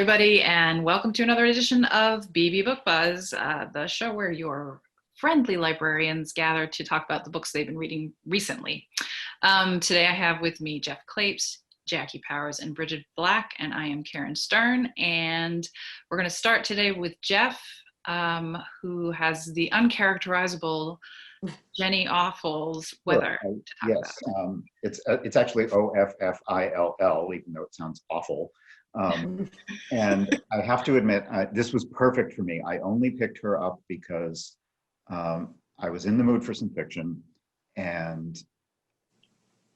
everybody, and welcome to another edition of Beebe Book Buzz, the show where your friendly librarians gather to talk about the books they've been reading recently. Today I have with me Jeff Clapes, Jackie Powers, and Bridget Black, and I am Karen Stern. And we're going to start today with Jeff, who has the uncharacterizable Jenny Offal's Weather to talk about. It's actually Offill, even though it sounds awful. And I have to admit, this was perfect for me. I only picked her up because I was in the mood for some fiction, and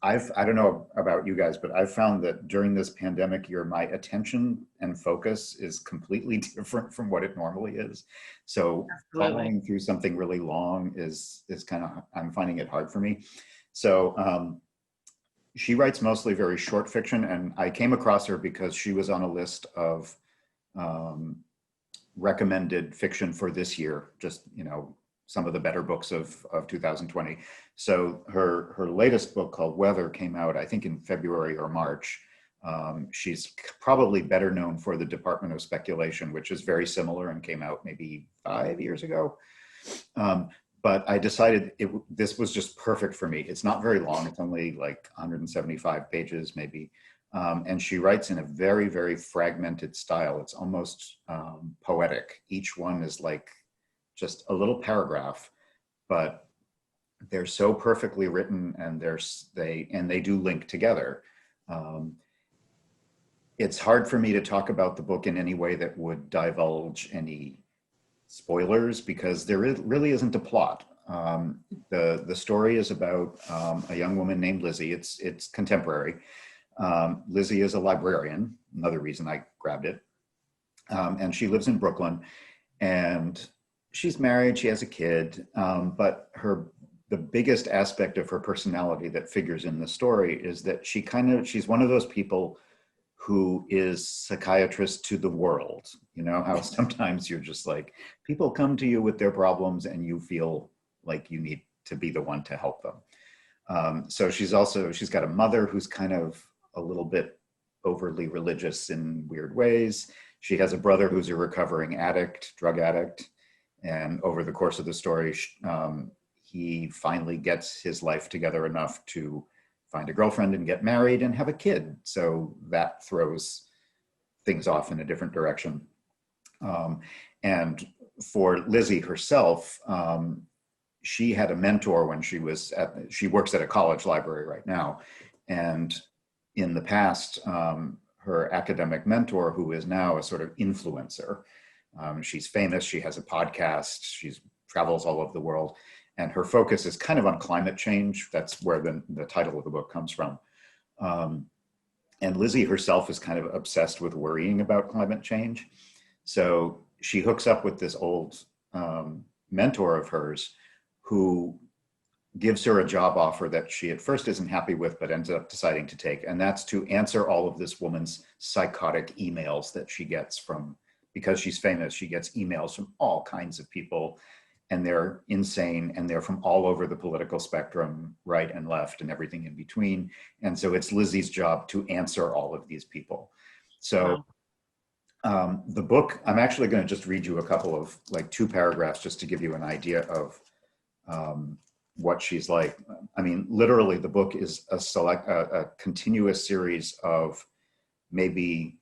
I don't know about you guys, but I've found that during this pandemic year, my attention and focus is completely different from what it normally is. So following through something really long is kind of, I'm finding it hard for me. So she writes mostly very short fiction, and I came across her because she was on a list of recommended fiction for this year, just, you know, some of the better books of 2020. So her latest book called Weather came out, I think, in February or March. She's probably better known for The Department of Speculation, which is very similar and came out maybe 5 years ago. But I decided this was just perfect for me. It's not very long. It's only like 175 pages, maybe. And she writes in a very, very fragmented style. It's almost poetic. Each one is like just a little paragraph, but they're so perfectly written, and they do link together. It's hard for me to talk about the book in any way that would divulge any spoilers, because there really isn't a plot. The story is about a young woman named Lizzie. It's contemporary. Lizzie is a librarian, another reason I grabbed it. And she lives in Brooklyn, and she's married, she has a kid, but the biggest aspect of her personality that figures in the story is that she's one of those people who is psychiatrist to the world. You know how sometimes you're just like, people come to you with their problems and you feel like you need to be the one to help them. So she's got a mother who's kind of a little bit overly religious in weird ways. She has a brother who's a recovering drug addict. And over the course of the story, he finally gets his life together enough to find a girlfriend and get married and have a kid. So that throws things off in a different direction. And for Lizzie herself, she had a mentor when she works at a college library right now. And in the past, her academic mentor, who is now a sort of influencer, she's famous, she has a podcast, she travels all over the world, and her focus is kind of on climate change. That's where the title of the book comes from. And Lizzie herself is kind of obsessed with worrying about climate change. So she hooks up with this old mentor of hers who gives her a job offer that she at first isn't happy with, but ends up deciding to take. And that's to answer all of this woman's psychotic emails that she gets because she's famous, she gets emails from all kinds of people, and they're insane, and they're from all over the political spectrum, right and left and everything in between. And so it's Lizzie's job to answer all of these people. So the book, I'm actually going to just read you a couple of 2 paragraphs just to give you an idea of what she's like. I mean, literally the book is a continuous series of maybe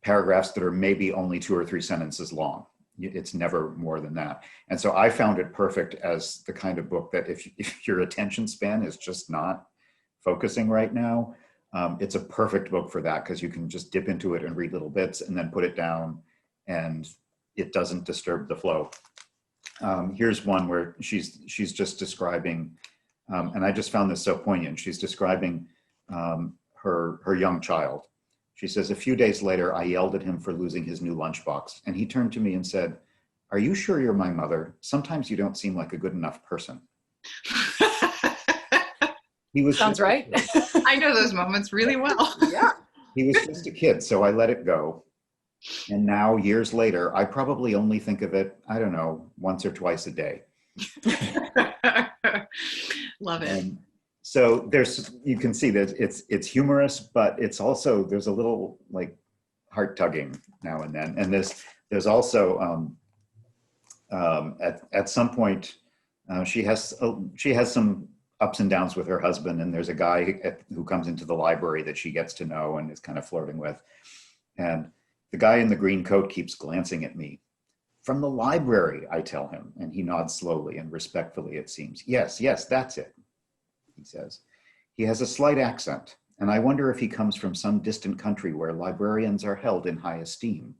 paragraphs that are maybe only 2 or 3 sentences long. It's never more than that. And so I found it perfect as the kind of book that if your attention span is just not focusing right now, it's a perfect book for that, because you can just dip into it and read little bits and then put it down, and it doesn't disturb the flow. Here's one where she's just describing, and I just found this so poignant. She's describing her young child. She says, "A few days later, I yelled at him for losing his new lunchbox, and he turned to me and said, 'Are you sure you're my mother? Sometimes you don't seem like a good enough person.'" He was Sounds right. I know those moments really well. Yeah. He was just a kid, so I let it go. And now, years later, I probably only think of it, I don't know, once or twice a day. Love it. So you can see that it's humorous, but it's also, there's a little heart tugging now and then. And there's also at some point she has some ups and downs with her husband, and there's a guy who comes into the library that she gets to know and is kind of flirting with, and the guy in the green coat keeps glancing at me. From the library, I tell him, and he nods slowly and respectfully, it seems. Yes, that's it, he says. He has a slight accent, and I wonder if he comes from some distant country where librarians are held in high esteem.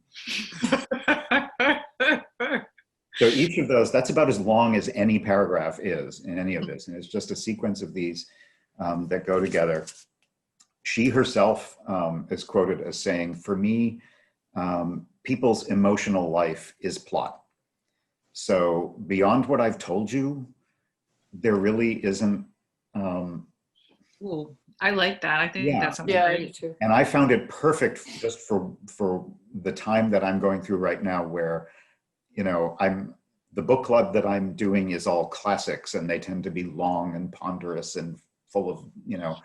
So each of those, that's about as long as any paragraph is in any of this. And it's just a sequence of these that go together. She herself is quoted as saying, for me, people's emotional life is plot. So beyond what I've told you, there really isn't. Ooh, I like that. I think that's something I do great. too. And I found it perfect just for the time that I'm going through right now, where, you know, the book club that I'm doing is all classics, and they tend to be long and ponderous and full of, you know,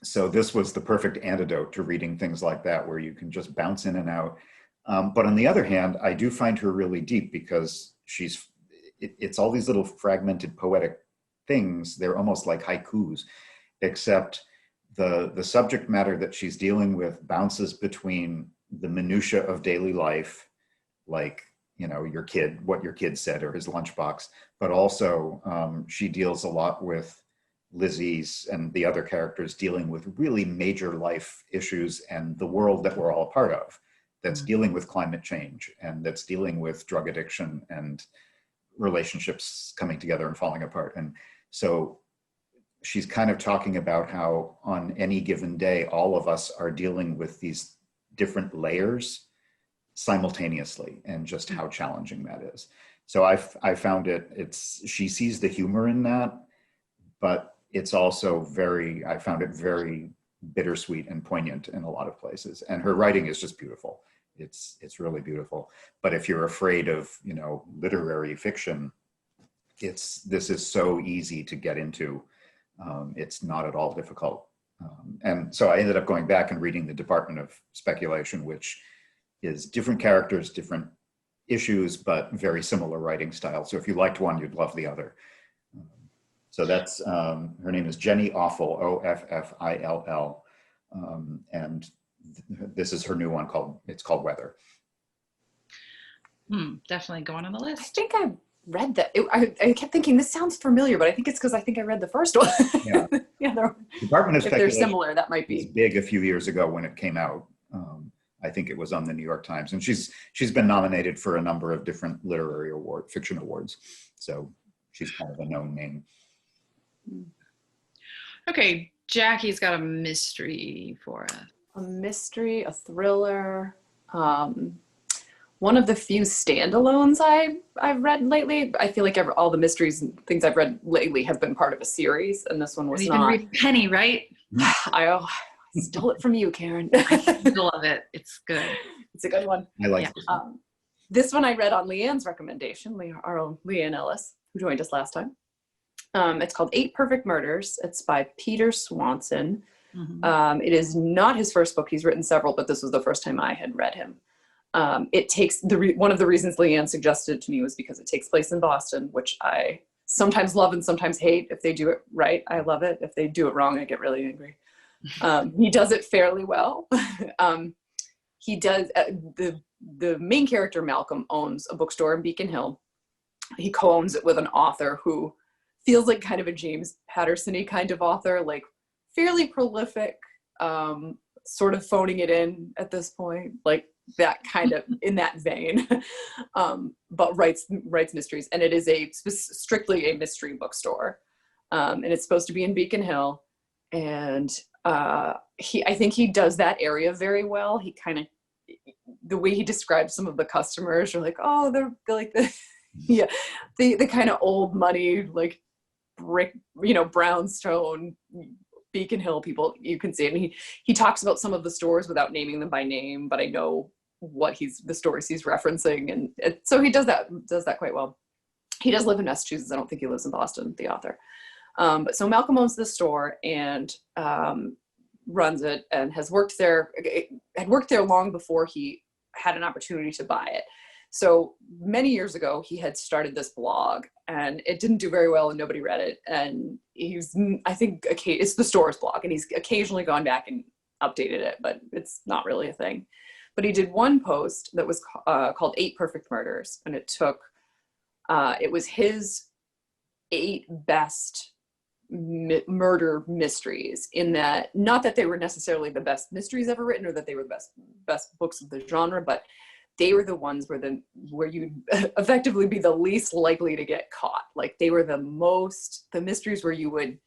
so this was the perfect antidote to reading things like that, where you can just bounce in and out. But on the other hand, I do find her really deep, because it's all these little fragmented poetic things. They're almost like haikus, except the subject matter that she's dealing with bounces between the minutia of daily life, like, you know, what your kid said, or his lunchbox, but also she deals a lot with Lizzie's and the other characters dealing with really major life issues, and the world that we're all a part of, that's dealing with climate change, and that's dealing with drug addiction and relationships coming together and falling apart. And so she's kind of talking about how on any given day, all of us are dealing with these different layers simultaneously, and just how challenging that is. So I found she sees the humor in that, but it's also I found it very bittersweet and poignant in a lot of places. And her writing is just beautiful. It's really beautiful. But if you're afraid of, you know, literary fiction, this is so easy to get into. It's not at all difficult. And so I ended up going back and reading The Department of Speculation, which is different characters, different issues, but very similar writing style. So if you liked one, you'd love the other. So that's, her name is Jenny Offill, Offill. And this is her new one it's called Weather. Definitely going on the I list. think I read that. I kept thinking this sounds familiar, but I think it's because I think I read the first one. Yeah. Department of if they're Speculation similar, that might was be big a few years ago when it came out. I think it was on the New York Times, and she's been nominated for a number of different literary fiction awards. So she's kind of a known name. Okay, Jackie's got a mystery for us. a mystery, a thriller. One of the few standalones I've read lately. I feel like all the mysteries and things I've read lately have been part of a series, and this one was You've not. been reading Penny, right? I stole it from you, Karen. I love it. It's good. It's a good one. I like this one. This one I read on Leanne's recommendation, our own Leanne Ellis, who joined us last time. It's called 8 Perfect Murders. It's by Peter Swanson. Mm-hmm. It is not his first book. He's written several, but this was the first time I had read him. It takes one of the reasons Leanne suggested it to me was because it takes place in Boston, which I sometimes love and sometimes hate. If they do it right, I love it. If they do it wrong, I get really angry. He does it fairly well. He does. The main character, Malcolm, owns a bookstore in Beacon Hill. He co-owns it with an author who feels like kind of a James Patterson-y kind of author, like fairly prolific, sort of phoning it in at this point, like that kind of in that vein, but writes mysteries. And it is strictly a mystery bookstore. And it's supposed to be in Beacon Hill. And I think he does that area very well. He kind of, the way he describes some of the customers, you're like, oh, they're like the, yeah, the kind of old money, like brick, brownstone Beacon Hill people you can see. And he talks about some of the stores without naming them by name, but I know the stories he's referencing. And so he does that quite well. He does live in Massachusetts. I don't think he lives in Boston, the author. But so Malcolm owns the store, and runs it and has worked there, had worked there long before he had an opportunity to buy it. So many years ago, he had started this blog and it didn't do very well and nobody read it. And I think it's the store's blog, and he's occasionally gone back and updated it, but it's not really a thing. But he did one post that was called 8 Perfect Murders. And it was his 8 best murder mysteries, in that, not that they were necessarily the best mysteries ever written or that they were the best books of the genre, but they were the ones where you'd effectively be the least likely to get caught. Like, they were the mysteries where you would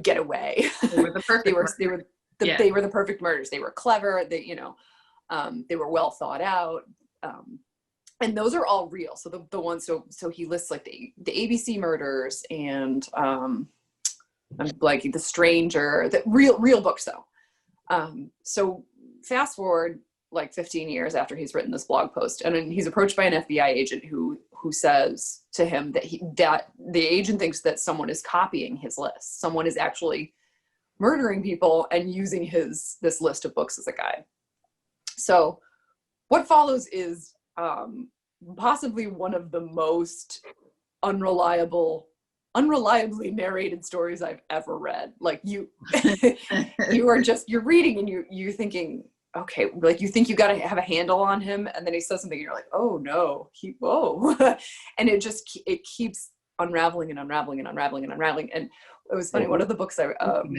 get away. They were the perfect they were the perfect murders. They were clever. They were well thought out. And those are all real. So the ones, so he lists like the ABC murders and I'm blanking, The Stranger, the real books though. So fast forward like 15 years after he's written this blog post, and then he's approached by an FBI agent who says to him that the agent thinks that someone is copying his list. Someone is actually murdering people and using this list of books as a guide. So what follows is possibly one of the most unreliably narrated stories I've ever read. Like you're reading and you're thinking, okay, like you think you got to have a handle on him, and then he says something and you're like, oh no, whoa. And it keeps unraveling and unraveling and unraveling and unraveling. And it was funny, one of the books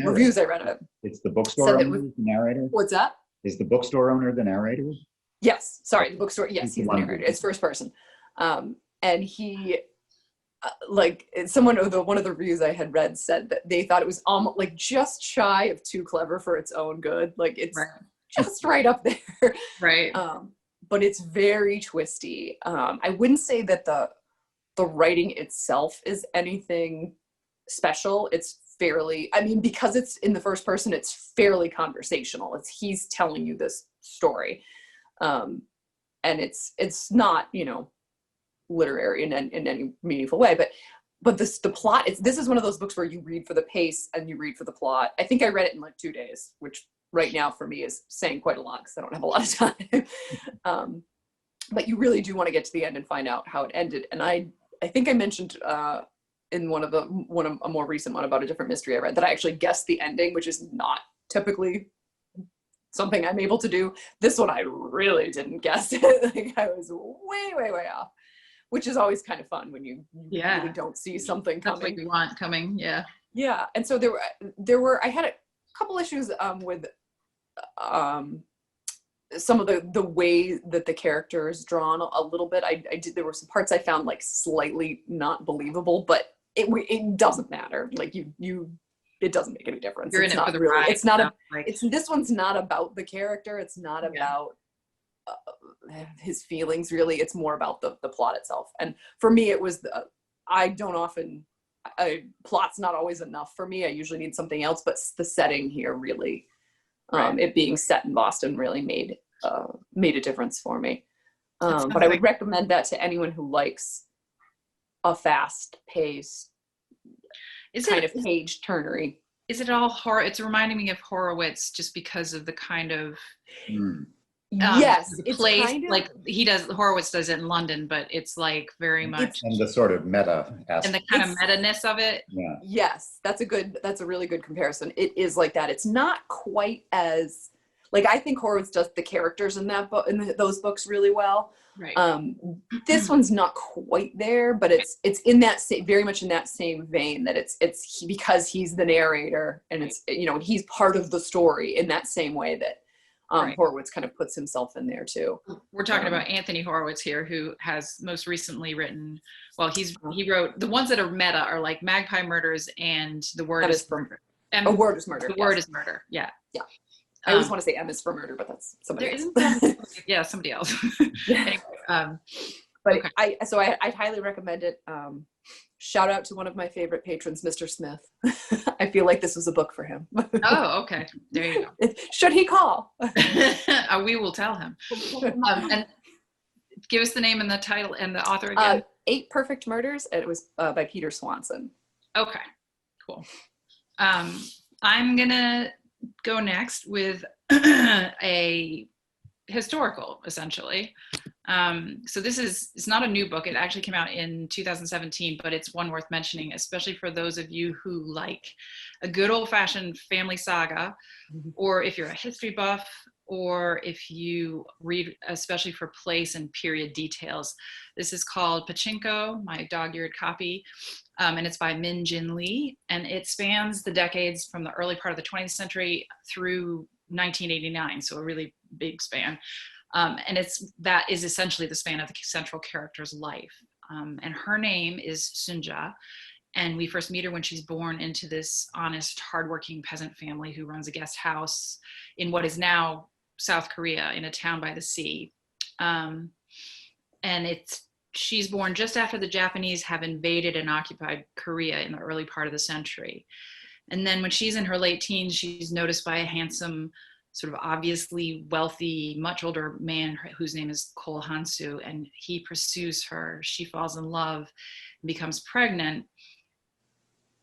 reviews I read of it. It's the bookstore owner, the narrator? What's that? Is the bookstore owner the narrator? Yes, sorry, the bookstore. Yes, he's the narrator. It's first person. And he, one of the reviews I had read said that they thought it was almost like just shy of too clever for its own good. Like it's just right up there. Right. But it's very twisty. I wouldn't say that the writing itself is anything special. It's fairly, because it's in the first person, it's fairly conversational. He's telling you this story. And it's not, literary in any meaningful way, but the plot, this is one of those books where you read for the pace and you read for the plot. I think I read it in like 2 days, which right now for me is saying quite a lot because I don't have a lot of time. But you really do want to get to the end and find out how it ended. And I think I mentioned in a more recent one about a different mystery I read that I actually guessed the ending, which is not typically something I'm able to do. This one I really didn't guess it. Like I was way off, which is always kind of fun when you really don't see something coming. That's what you want coming. Yeah. Yeah. And so I had a couple issues with some of the way that the character is drawn a little bit. There were some parts I found like slightly not believable, but it doesn't matter. Like it doesn't make any difference. You're in it for the ride. It's not this one's not about the character. It's not about his feelings really. It's more about the plot itself. And for me, it was plot's not always enough for me. I usually need something else, but the setting here really, it being set in Boston really made a difference for me. But I would recommend that to anyone who likes a fast paced kind of page turnery. Is it all horror? It's reminding me of Horowitz just because of the kind of yes, the place kind of, like Horowitz does it in London, but it's like very much and the sort of meta aspect. And the kind of meta-ness of it. Yeah. Yes, that's a really good comparison. It is like that. It's not quite as like I think Horowitz does the characters in that book in those books really well. Right. This one's not quite there, but it's in that very much in that same vein that it's because he's the narrator and it's he's part of the story in that same way that Horowitz kind of puts himself in there too. We're talking about Anthony Horowitz here, who has most recently written. Well, he wrote the ones that are meta are like Magpie Murders and The Word is Murder. A Word is Murder. The Word is Murder. Yeah. Yeah. I always want to say M is for murder, but that's somebody else. Somebody else. Anyway, but okay. I highly recommend it. Shout out to one of my favorite patrons, Mr. Smith. I feel like this was a book for him. Oh, okay. There you go. Should he call? We will tell him. And give us the name and the title and the author again. 8 Perfect Murders. And it was by Peter Swanson. Okay, cool. I'm gonna go next with a historical, essentially. So it's not a new book. It actually came out in 2017, but it's one worth mentioning, especially for those of you who like a good old-fashioned family saga, or if you're a history buff, or if you read especially for place and period details. This is called Pachinko, my dog-eared copy, and it's by Min Jin Lee, and it spans the decades from the early part of the 20th century through 1989, so a really big span. And that is essentially the span of the central character's life. And her name is Sunja, and we first meet her when she's born into this honest, hardworking peasant family who runs a guest house in what is now South Korea, in a town by the sea. And she's born just after the Japanese have invaded and occupied Korea in the early part of the century. And then when she's in her late teens, she's noticed by a handsome, sort of obviously wealthy, much older man whose name is Kol Hansu, and he pursues her. She falls in love and becomes pregnant.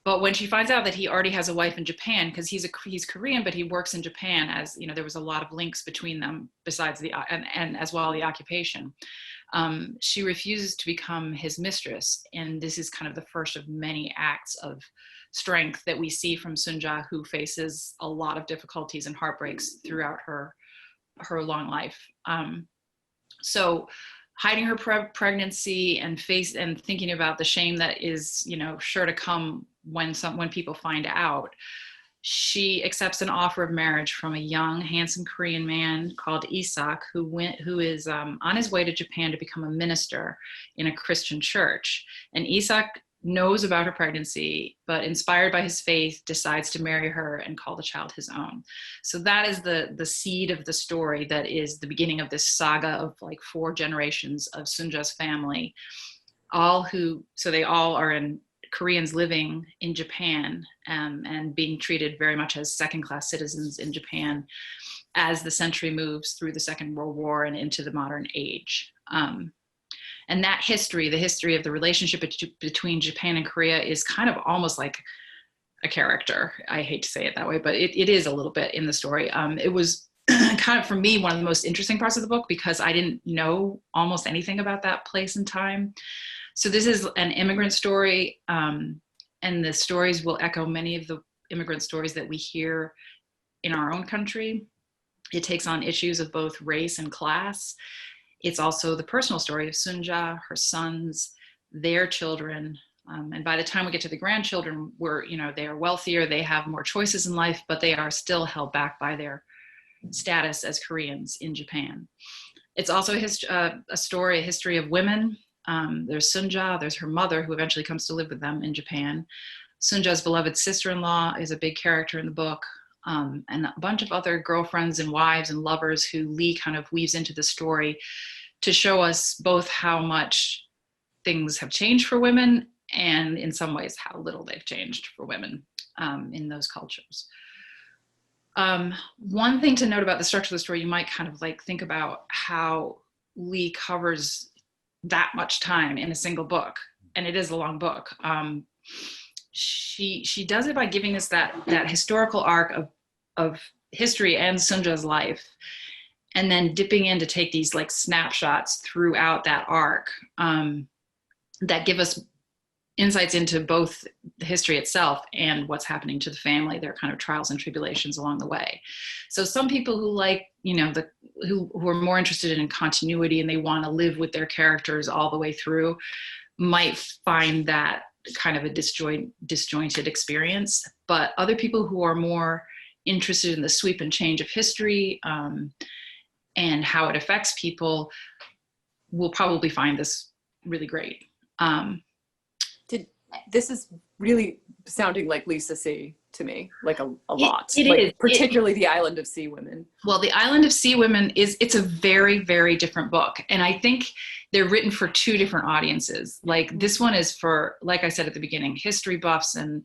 But when she finds out that he already has a wife in Japan, because he's Korean, but he works in Japan, as you know, there was a lot of links between them besides and as well the occupation. She refuses to become his mistress, and this is kind of the first of many acts of strength that we see from Sunja, who faces a lot of difficulties and heartbreaks throughout her long life. So hiding her pregnancy and thinking about the shame that is, you know, sure to come when people find out, she accepts an offer of marriage from a young, handsome Korean man called Isak, who is on his way to Japan to become a minister in a Christian church. And Isak knows about her pregnancy, but inspired by his faith, decides to marry her and call the child his own. So that is the seed of the story that is the beginning of this saga of like 4 generations of Sunja's family, they all are Koreans living in Japan, and being treated very much as second-class citizens in Japan as the century moves through the Second World War and into the modern age. And that history, the history of the relationship between Japan and Korea, is kind of almost like a character. I hate to say it that way, but it is a little bit in the story. It was kind of, for me, one of the most interesting parts of the book, because I didn't know almost anything about that place and time. So this is an immigrant story, and the stories will echo many of the immigrant stories that we hear in our own country. It takes on issues of both race and class. It's also the personal story of Sunja, her sons, their children. And by the time we get to the grandchildren, they are wealthier, they have more choices in life, but they are still held back by their status as Koreans in Japan. It's also a history of women. There's Sunja, there's her mother, who eventually comes to live with them in Japan. Sunja's beloved sister-in-law is a big character in the book, and a bunch of other girlfriends and wives and lovers who Lee kind of weaves into the story to show us both how much things have changed for women, and in some ways how little they've changed for women in those cultures. One thing to note about the structure of the story, you might kind of like think about how Lee covers that much time in a single book, and it is a long book. She does it by giving us that historical arc of history and Sunja's life, and then dipping in to take these like snapshots throughout that arc that give us insights into both the history itself and what's happening to the family, their kind of trials and tribulations along the way. So some people who like, who are more interested in continuity and they want to live with their characters all the way through, might find that kind of a disjointed experience. But other people who are more interested in the sweep and change of history and how it affects people will probably find this really great. This is really sounding like Lisa C. to me, like a lot. It like, is. Particularly The Island of Seawomen. Well, The Island of Seawomen it's a very, very different book. And I think they're written for 2 different audiences. Like this one is for, like I said at the beginning, history buffs and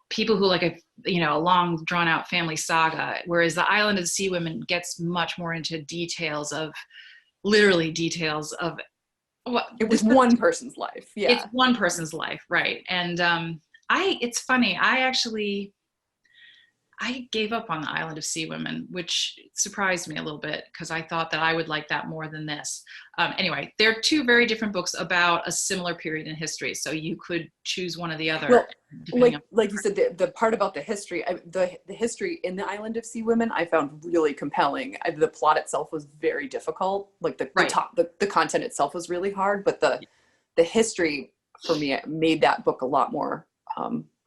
people who like a long drawn out family saga. Whereas The Island of Seawomen gets much more into literally details of it was one person's life. Yeah. It's one person's life, right? And it's funny. I I gave up on the Island of Seawomen, which surprised me a little bit because I thought that I would like that more than this. Anyway, they're two very different books about a similar period in history, so you could choose one or the other. Well, depending on like you said, the part about the history, the history in the Island of Seawomen, I found really compelling. The plot itself was very difficult. Like the content itself was really hard, but the history for me made that book a lot more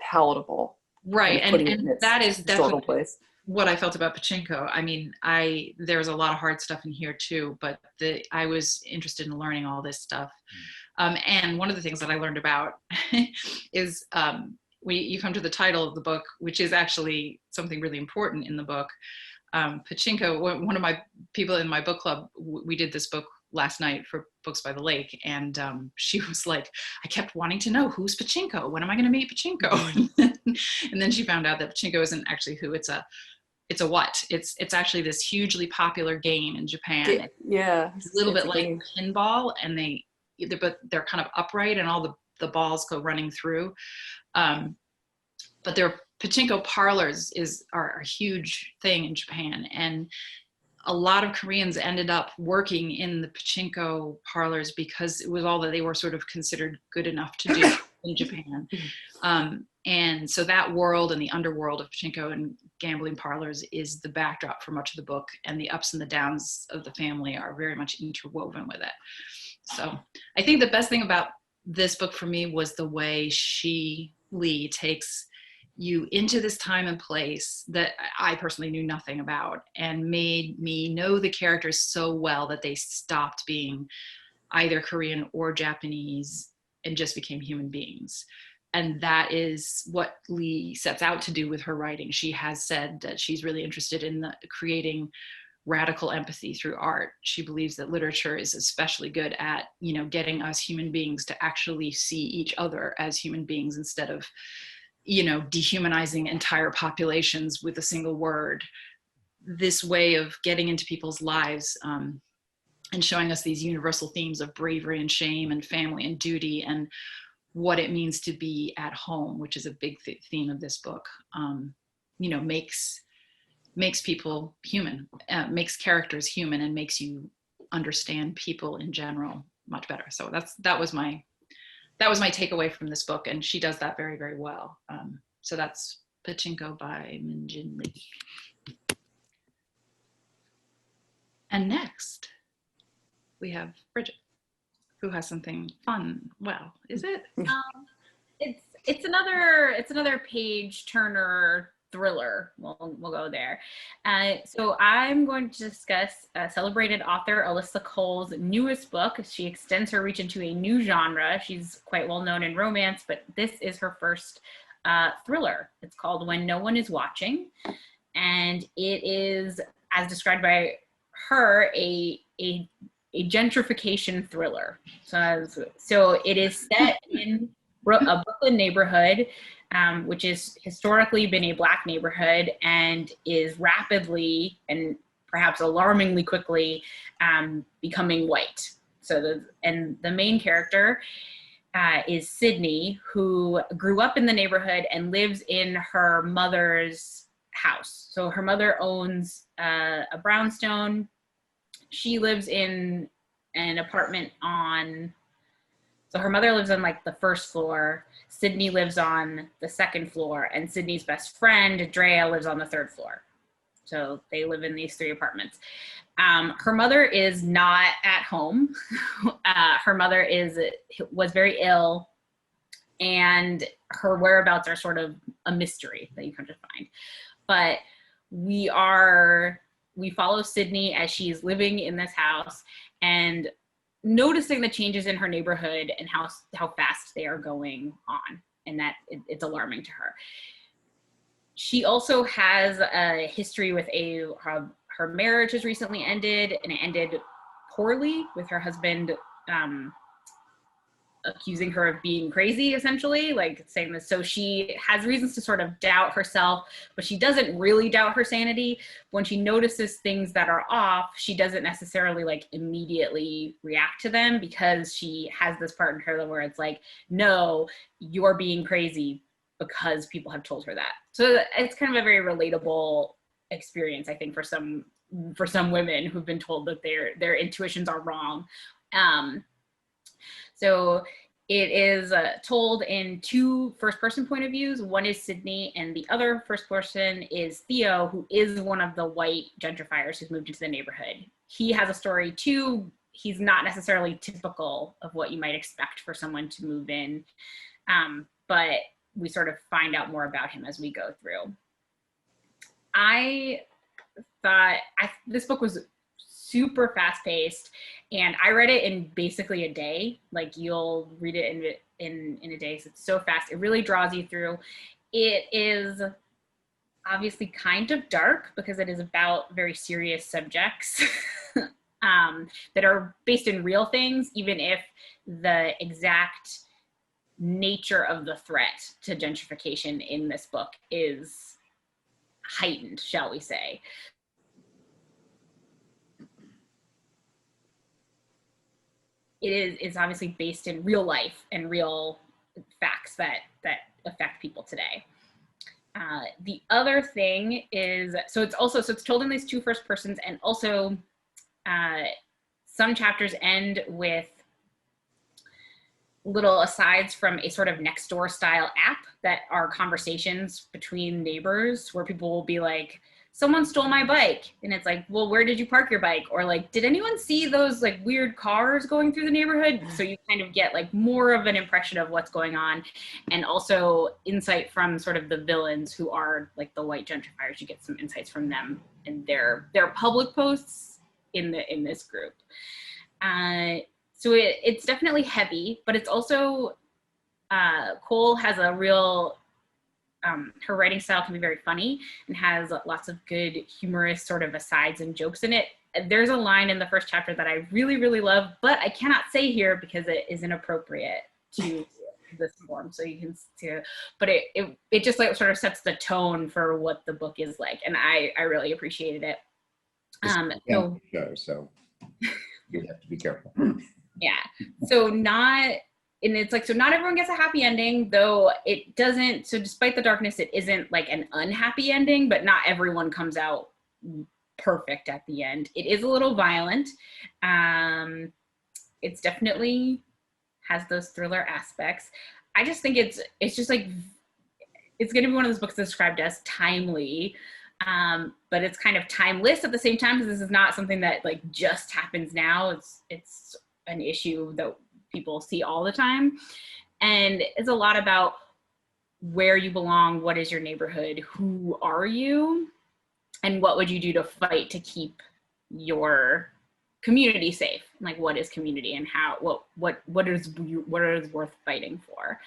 palatable. Right, and that is definitely place. What I felt about Pachinko. I mean, there's a lot of hard stuff in here too, but I was interested in learning all this stuff. And one of the things that I learned about is when you come to the title of the book, which is actually something really important in the book. Pachinko, one of my people in my book club, we did this book last night for Books by the Lake, and she was like, I kept wanting to know, who's Pachinko? When am I going to meet Pachinko? And then she found out that Pachinko isn't actually who. It's a what? It's actually this hugely popular game in Japan. Yeah, it's a little bit like pinball, and but they're kind of upright, and all the balls go running through. But their Pachinko parlors are a huge thing in Japan, and a lot of Koreans ended up working in the Pachinko parlors because it was all that they were sort of considered good enough to do in Japan. And so that world and the underworld of Pachinko and gambling parlors is the backdrop for much of the book, and the ups and the downs of the family are very much interwoven with it. So I think the best thing about this book for me was the way Lee takes you into this time and place that I personally knew nothing about, and made me know the characters so well that they stopped being either Korean or Japanese and just became human beings. And that is what Lee sets out to do with her writing. She has said that she's really interested in creating radical empathy through art. She believes that literature is especially good at, getting us human beings to actually see each other as human beings instead of, dehumanizing entire populations with a single word. This way of getting into people's lives and showing us these universal themes of bravery and shame and family and duty and what it means to be at home, which is a big theme of this book, makes people human, makes characters human, and makes you understand people in general much better. So that was my takeaway from this book, and she does that very, very well. So that's Pachinko by Min-Jin Lee. And next, we have Bridget, who has something fun. Well, is it? It's another page turner thriller. We'll go there. So I'm going to discuss celebrated author Alyssa Cole's newest book. She extends her reach into a new genre. She's quite well known in romance, but this is her first thriller. It's called When No One Is Watching, and it is, as described by her, a gentrification thriller. So it is set in a Brooklyn neighborhood, which is historically been a Black neighborhood and is rapidly and perhaps alarmingly quickly becoming white. So the main character is Sydney, who grew up in the neighborhood and lives in her mother's house. So her mother owns a brownstone. She lives in an apartment so her mother lives on like the first floor, Sydney lives on the second floor, and Sydney's best friend, Drea, lives on the third floor. So they live in these three apartments. Her mother is not at home. Her mother was very ill, and her whereabouts are sort of a mystery that you come to find. But we follow Sydney as she's living in this house and noticing the changes in her neighborhood and how fast they are going on, and that it's alarming to her. She also has a history with her marriage has recently ended, and it ended poorly, with her husband accusing her of being crazy, essentially, like saying this. So she has reasons to sort of doubt herself, but she doesn't really doubt her sanity. When she notices things that are off, she doesn't necessarily like immediately react to them, because she has this part in her where it's like, no, you're being crazy. because people have told her that. So it's kind of a very relatable experience, I think, for some women who've been told that their intuitions are wrong. So it is told in two first-person point of views. One is Sydney, and the other first person is Theo, who is one of the white gentrifiers who's moved into the neighborhood. He has a story too. He's not necessarily typical of what you might expect for someone to move in, but we sort of find out more about him as we go through. I thought this book was super fast-paced, and I read it in basically a day. Like, you'll read it in a day. So it's so fast. It really draws you through. It is obviously kind of dark because it is about very serious subjects that are based in real things, even if the exact nature of the threat to gentrification in this book is heightened, shall we say. It's obviously based in real life and real facts that affect people today. The other thing is, so it's told in these two first persons, and also some chapters end with little asides from a sort of Nextdoor style app that are conversations between neighbors, where people will be like, someone stole my bike. And it's like, well, where did you park your bike? Or like, did anyone see those like weird cars going through the neighborhood? So you kind of get like more of an impression of what's going on, and also insight from sort of the villains who are like the white gentrifiers. You get some insights from them and their public posts in this group. So it's definitely heavy, but it's also, Cole has a real, her writing style can be very funny and has lots of good humorous sort of asides and jokes in it. There's a line in the first chapter that I really, really love, but I cannot say here because it is inappropriate to this form. So you can see it, but it just like sort of sets the tone for what the book is like. And I really appreciated it. So you have to be careful. Yeah. So not everyone gets a happy ending, though it doesn't. So despite the darkness, it isn't like an unhappy ending, but not everyone comes out perfect at the end. It is a little violent. It's definitely has those thriller aspects. I just think it's just like, it's going to be one of those books described as timely, but it's kind of timeless at the same time, because this is not something that like just happens now. It's an issue that people see all the time, and it's a lot about where you belong, what is your neighborhood, who are you, and what would you do to fight to keep your community safe. Like, what is community, and how what is worth fighting for.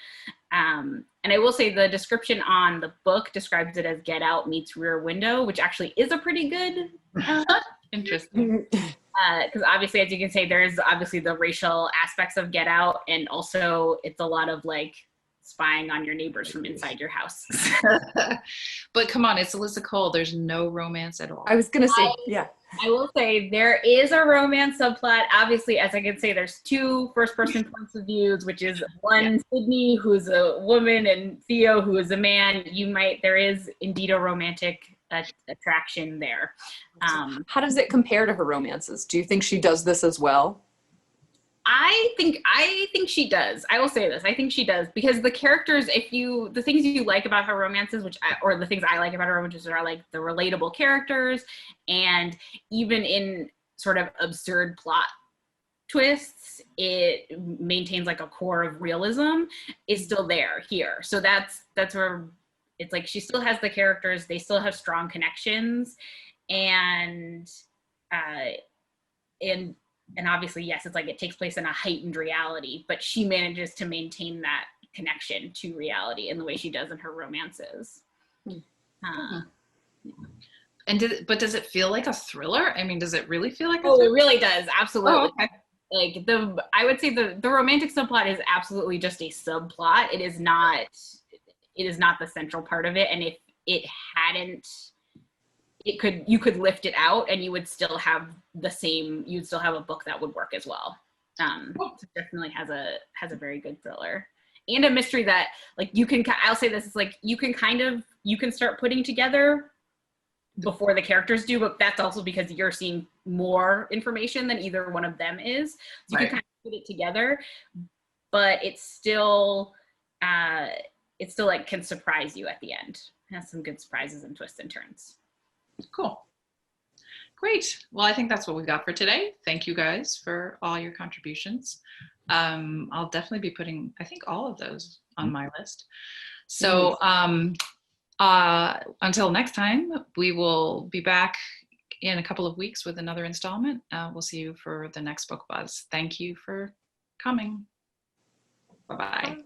And I will say the description on the book describes it as Get Out meets Rear Window, which actually is a pretty good interesting. Because obviously, as you can say, there's obviously the racial aspects of Get Out, and also it's a lot of like spying on your neighbors from inside your house. But come on, it's Alyssa Cole. There's no romance at all. I was gonna say, yeah. I will say there is a romance subplot. Obviously, as I can say, there's two first-person points of views, which is one Sydney, who's a woman, and Theo, who is a man. There is indeed a romantic attraction there. How does it compare to her romances? Do you think she does this as well? I think she does. I will say this. I think she does, because the characters, the things you like about her romances, or the things I like about her romances, are like the relatable characters, and even in sort of absurd plot twists, it maintains like a core of realism is still there here. So that's where it's like she still has the characters, they still have strong connections, and obviously, yes, it's like it takes place in a heightened reality, but she manages to maintain that connection to reality in the way she does in her romances. And does it feel like a thriller? I mean, does it really feel like a thriller? It really does, absolutely. Oh, okay. Like I would say the romantic subplot is absolutely just a subplot. It is not the central part of it, and if it hadn't, you could lift it out and you would still have you'd still have a book that would work as well. So it definitely has a very good thriller. a mystery that like I'll say this, it's like you can start putting together before the characters do, but that's also because you're seeing more information than either one of them is. So you can kind of put it together, but it's still like can surprise you at the end. It has some good surprises and twists and turns. Cool. Great. Well, I think that's what we got for today. Thank you guys for all your contributions. I'll definitely be putting, I think, all of those on my list. So until next time, we will be back in a couple of weeks with another installment. We'll see you for the next Book Buzz. Thank you for coming. Bye-bye.